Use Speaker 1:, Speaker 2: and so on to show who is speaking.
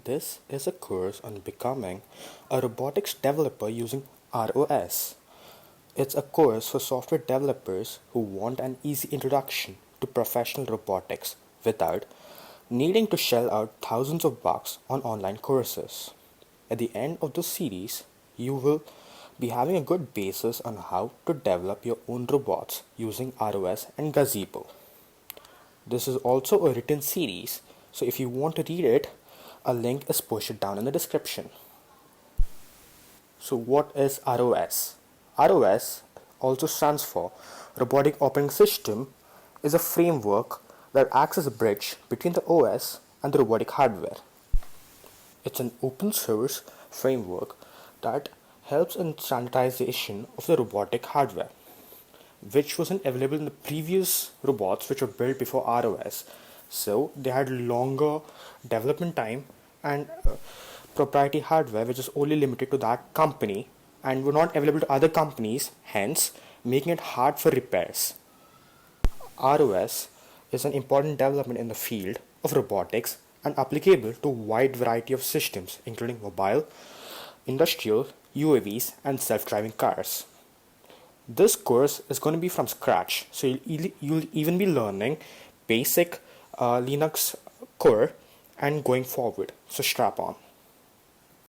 Speaker 1: This is a course on becoming a robotics developer using ROS. It's a course for software developers who want an easy introduction to professional robotics without needing to shell out thousands of bucks on online courses. At the end of the series, you will be having a good basis on how to develop your own robots using ROS and Gazebo. This is also a written series, so if you want to read it, a link is posted down in the description. So, what is ROS? ROS also stands for Robotic Operating System, is a framework that acts as a bridge between the OS and the robotic hardware. It's an open source framework that helps in standardization of the robotic hardware, which wasn't available in the previous robots which were built before ROS. So they had longer development time and proprietary hardware which is only limited to that company and were not available to other companies, hence making it hard for repairs. ROS is an important development in the field of robotics and applicable to a wide variety of systems including mobile, industrial, UAVs and self-driving cars. This course is going to be from scratch, so you'll even be learning basic Linux core and going forward. So strap on.